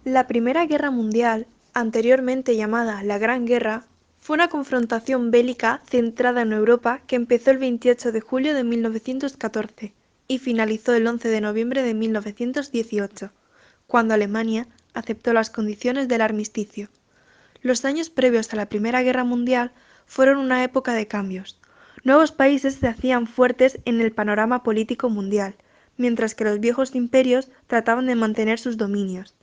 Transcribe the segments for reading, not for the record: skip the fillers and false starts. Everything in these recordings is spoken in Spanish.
La Primera Guerra Mundial, anteriormente llamada la Gran Guerra, fue una confrontación bélica centrada en Europa que empezó el 28 de julio de 1914 y finalizó el 11 de noviembre de 1918, cuando Alemania aceptó las condiciones del armisticio. Los años previos a la Primera Guerra Mundial fueron una época de cambios. Nuevos países se hacían fuertes en el panorama político mundial, mientras que los viejos imperios trataban de mantener sus dominios.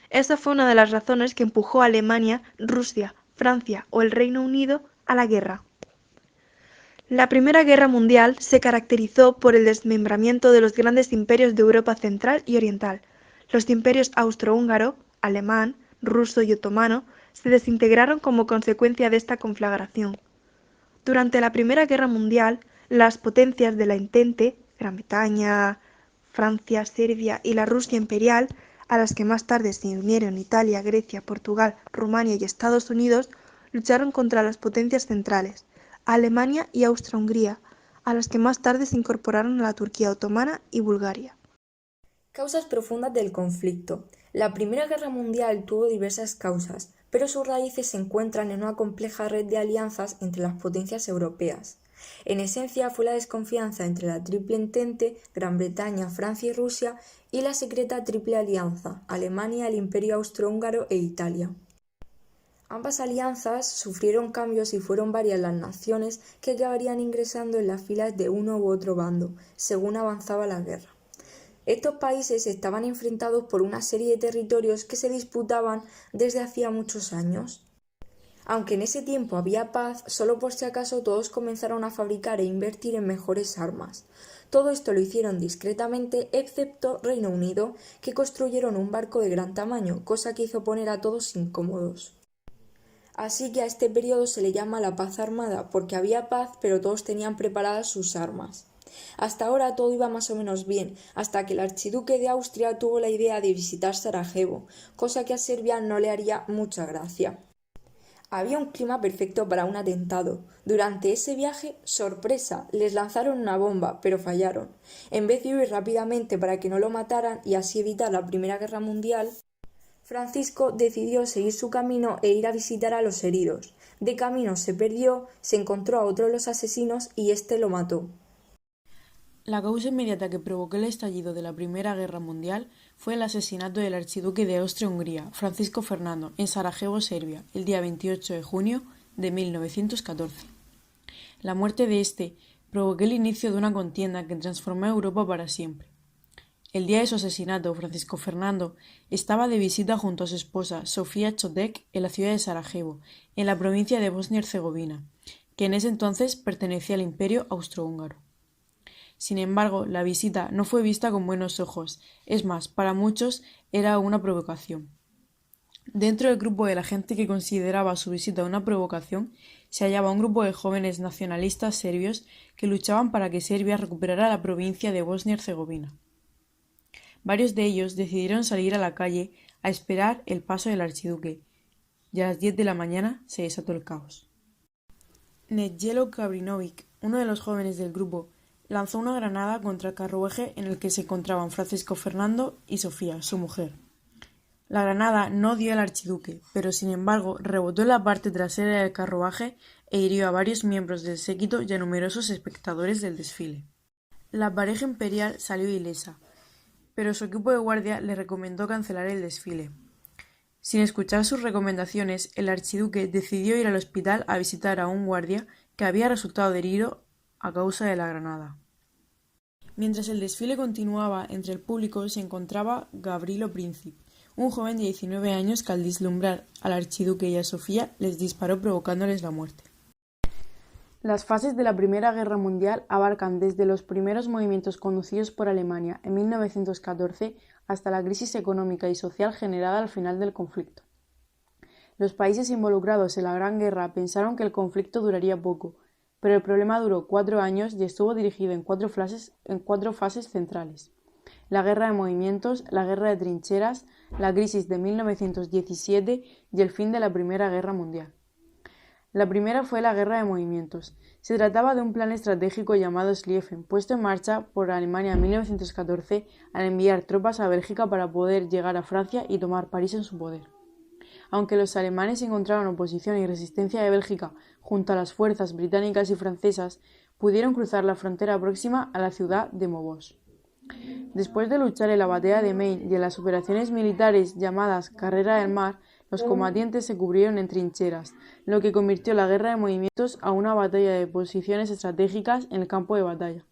Esa fue una de las razones que empujó a Alemania, Rusia, Francia o el Reino Unido a la guerra. La Primera Guerra Mundial se caracterizó por el desmembramiento de los grandes imperios de Europa central y oriental. Los imperios austrohúngaro, alemán, ruso y otomano se desintegraron como consecuencia de esta conflagración. Durante la Primera Guerra Mundial, las potencias de la Entente, Gran Bretaña, Francia, Serbia y la Rusia imperial, a las que más tarde se unieron Italia, Grecia, Portugal, Rumania y Estados Unidos, lucharon contra las potencias centrales, Alemania y Austria-Hungría, a las que más tarde se incorporaron a la Turquía otomana y Bulgaria. Causas profundas del conflicto. La Primera Guerra Mundial tuvo diversas causas, pero sus raíces se encuentran en una compleja red de alianzas entre las potencias europeas. En esencia fue la desconfianza entre la Triple Entente, Gran Bretaña, Francia y Rusia, y la secreta Triple Alianza, Alemania, el Imperio Austrohúngaro e Italia. Ambas alianzas sufrieron cambios y fueron varias las naciones que acabarían ingresando en las filas de uno u otro bando, según avanzaba la guerra. Estos países estaban enfrentados por una serie de territorios que se disputaban desde hacía muchos años. Aunque en ese tiempo había paz, solo por si acaso todos comenzaron a fabricar e invertir en mejores armas. Todo esto lo hicieron discretamente, excepto Reino Unido, que construyeron un barco de gran tamaño, cosa que hizo poner a todos incómodos. Así que a este periodo se le llama la paz armada, porque había paz pero todos tenían preparadas sus armas. Hasta ahora todo iba más o menos bien, hasta que el archiduque de Austria tuvo la idea de visitar Sarajevo, cosa que a Serbia no le haría mucha gracia. Había un clima perfecto para un atentado. Durante ese viaje, sorpresa, les lanzaron una bomba, pero fallaron. En vez de huir rápidamente para que no lo mataran y así evitar la Primera Guerra Mundial, Francisco decidió seguir su camino e ir a visitar a los heridos. De camino se perdió, se encontró a otro de los asesinos y éste lo mató. La causa inmediata que provocó el estallido de la Primera Guerra Mundial fue el asesinato del archiduque de Austria-Hungría, Francisco Fernando, en Sarajevo, Serbia, el día 28 de junio de 1914. La muerte de este provocó el inicio de una contienda que transformó a Europa para siempre. El día de su asesinato, Francisco Fernando estaba de visita junto a su esposa, Sofía Chotek, en la ciudad de Sarajevo, en la provincia de Bosnia y Herzegovina, que en ese entonces pertenecía al Imperio Austrohúngaro. Sin embargo, la visita no fue vista con buenos ojos, es más, para muchos era una provocación. Dentro del grupo de la gente que consideraba su visita una provocación, se hallaba un grupo de jóvenes nacionalistas serbios que luchaban para que Serbia recuperara la provincia de Bosnia y Herzegovina. Varios de ellos decidieron salir a la calle a esperar el paso del archiduque, y a las 10 de la mañana se desató el caos. Nedjelo Kabrinović, uno de los jóvenes del grupo, lanzó una granada contra el carruaje en el que se encontraban Francisco Fernando y Sofía, su mujer. La granada no dio al archiduque, pero sin embargo rebotó en la parte trasera del carruaje e hirió a varios miembros del séquito y a numerosos espectadores del desfile. La pareja imperial salió ilesa, pero su equipo de guardia le recomendó cancelar el desfile. Sin escuchar sus recomendaciones, el archiduque decidió ir al hospital a visitar a un guardia que había resultado herido a causa de la granada. Mientras el desfile continuaba, entre el público se encontraba Gavrilo Princip, un joven de 19 años que al vislumbrar al archiduque y a Sofía les disparó provocándoles la muerte. Las fases de la Primera Guerra Mundial abarcan desde los primeros movimientos conducidos por Alemania en 1914 hasta la crisis económica y social generada al final del conflicto. Los países involucrados en la Gran Guerra pensaron que el conflicto duraría poco, pero el problema duró 4 años y estuvo dirigido en cuatro fases centrales: la guerra de movimientos, la guerra de trincheras, la crisis de 1917 y el fin de la Primera Guerra Mundial. La primera fue la Guerra de Movimientos. Se trataba de un plan estratégico llamado Schlieffen, puesto en marcha por Alemania en 1914 al enviar tropas a Bélgica para poder llegar a Francia y tomar París en su poder. Aunque los alemanes encontraron oposición y resistencia de Bélgica junto a las fuerzas británicas y francesas, pudieron cruzar la frontera próxima a la ciudad de Mobos. Después de luchar en la batalla de Maine y en las operaciones militares llamadas Carrera del Mar, los combatientes se cubrieron en trincheras, lo que convirtió la guerra de movimientos a una batalla de posiciones estratégicas en el campo de batalla.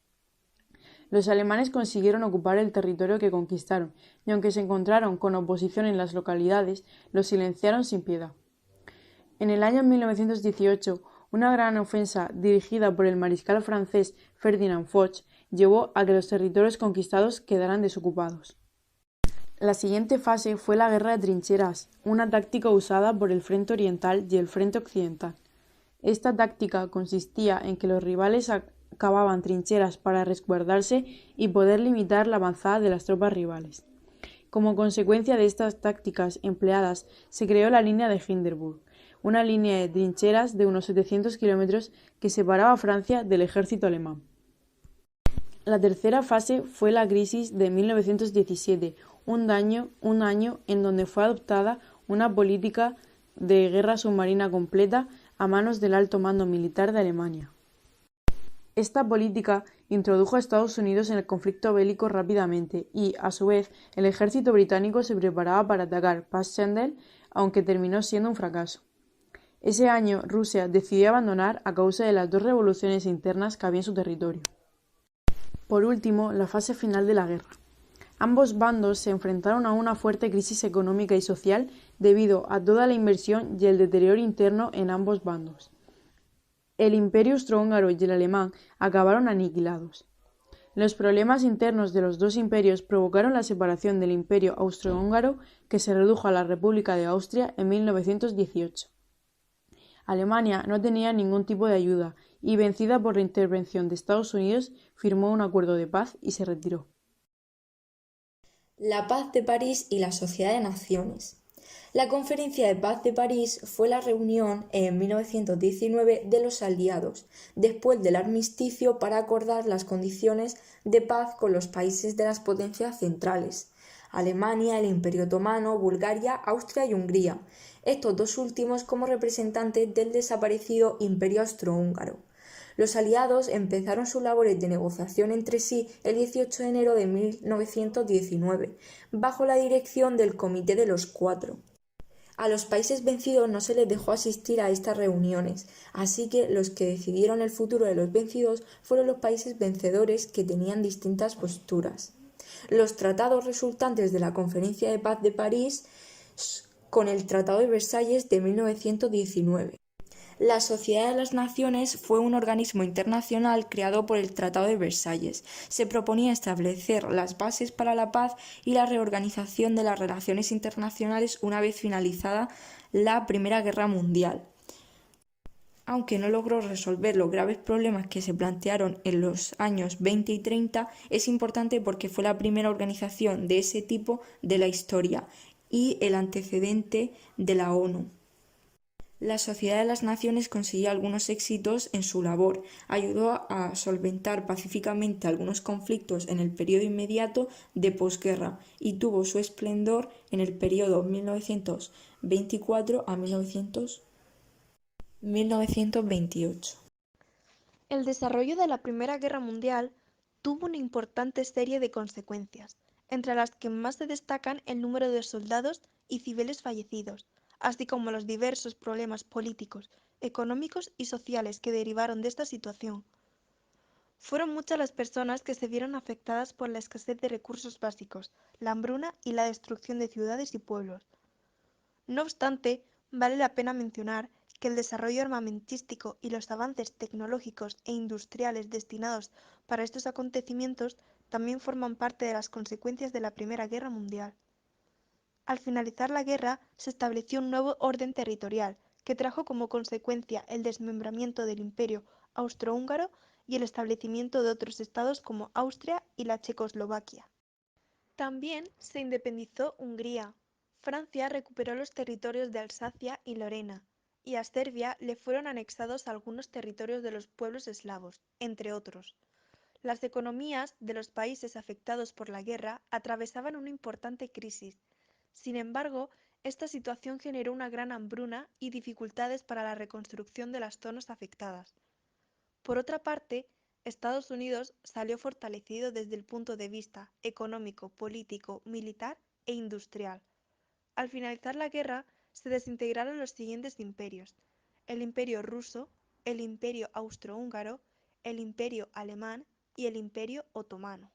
Los alemanes consiguieron ocupar el territorio que conquistaron, y aunque se encontraron con oposición en las localidades, los silenciaron sin piedad. En el año 1918, una gran ofensa dirigida por el mariscal francés Ferdinand Foch llevó a que los territorios conquistados quedaran desocupados. La siguiente fase fue la guerra de trincheras, una táctica usada por el Frente Oriental y el Frente Occidental. Esta táctica consistía en que los rivales cavaban trincheras para resguardarse y poder limitar la avanzada de las tropas rivales. Como consecuencia de estas tácticas empleadas, se creó la línea de Hindenburg, una línea de trincheras de unos 700 kilómetros que separaba a Francia del ejército alemán. La tercera fase fue la crisis de 1917, un año en donde fue adoptada una política de guerra submarina completa a manos del alto mando militar de Alemania. Esta política introdujo a Estados Unidos en el conflicto bélico rápidamente y, a su vez, el ejército británico se preparaba para atacar Passchendaele, aunque terminó siendo un fracaso. Ese año, Rusia decidió abandonar a causa de las dos revoluciones internas que había en su territorio. Por último, la fase final de la guerra. Ambos bandos se enfrentaron a una fuerte crisis económica y social debido a toda la inversión y el deterioro interno en ambos bandos. El Imperio austrohúngaro y el alemán acabaron aniquilados. Los problemas internos de los dos imperios provocaron la separación del Imperio austrohúngaro, que se redujo a la República de Austria en 1918. Alemania no tenía ningún tipo de ayuda y, vencida por la intervención de Estados Unidos, firmó un acuerdo de paz y se retiró. La Paz de París y la Sociedad de Naciones. La Conferencia de Paz de París fue la reunión en 1919 de los aliados, después del armisticio, para acordar las condiciones de paz con los países de las potencias centrales: Alemania, el Imperio Otomano, Bulgaria, Austria y Hungría, estos dos últimos como representantes del desaparecido Imperio Austrohúngaro. Los aliados empezaron sus labores de negociación entre sí el 18 de enero de 1919, bajo la dirección del Comité de los Cuatro. A los países vencidos no se les dejó asistir a estas reuniones, así que los que decidieron el futuro de los vencidos fueron los países vencedores, que tenían distintas posturas. Los tratados resultantes de la Conferencia de Paz de París con el Tratado de Versalles de 1919. La Sociedad de las Naciones fue un organismo internacional creado por el Tratado de Versalles. Se proponía establecer las bases para la paz y la reorganización de las relaciones internacionales una vez finalizada la Primera Guerra Mundial. Aunque no logró resolver los graves problemas que se plantearon en los años 20 y 30, es importante porque fue la primera organización de ese tipo de la historia y el antecedente de la ONU. La Sociedad de las Naciones consiguió algunos éxitos en su labor, ayudó a solventar pacíficamente algunos conflictos en el periodo inmediato de posguerra y tuvo su esplendor en el periodo 1924 a 1928. El desarrollo de la Primera Guerra Mundial tuvo una importante serie de consecuencias, entre las que más se destacan el número de soldados y civiles fallecidos, así como los diversos problemas políticos, económicos y sociales que derivaron de esta situación. Fueron muchas las personas que se vieron afectadas por la escasez de recursos básicos, la hambruna y la destrucción de ciudades y pueblos. No obstante, vale la pena mencionar que el desarrollo armamentístico y los avances tecnológicos e industriales destinados para estos acontecimientos también forman parte de las consecuencias de la Primera Guerra Mundial. Al finalizar la guerra, se estableció un nuevo orden territorial, que trajo como consecuencia el desmembramiento del Imperio austrohúngaro y el establecimiento de otros estados como Austria y la Checoslovaquia. También se independizó Hungría. Francia recuperó los territorios de Alsacia y Lorena, y a Serbia le fueron anexados algunos territorios de los pueblos eslavos, entre otros. Las economías de los países afectados por la guerra atravesaban una importante crisis. Sin embargo, esta situación generó una gran hambruna y dificultades para la reconstrucción de las zonas afectadas. Por otra parte, Estados Unidos salió fortalecido desde el punto de vista económico, político, militar e industrial. Al finalizar la guerra, se desintegraron los siguientes imperios: el Imperio ruso, el Imperio austrohúngaro, el Imperio alemán y el Imperio otomano.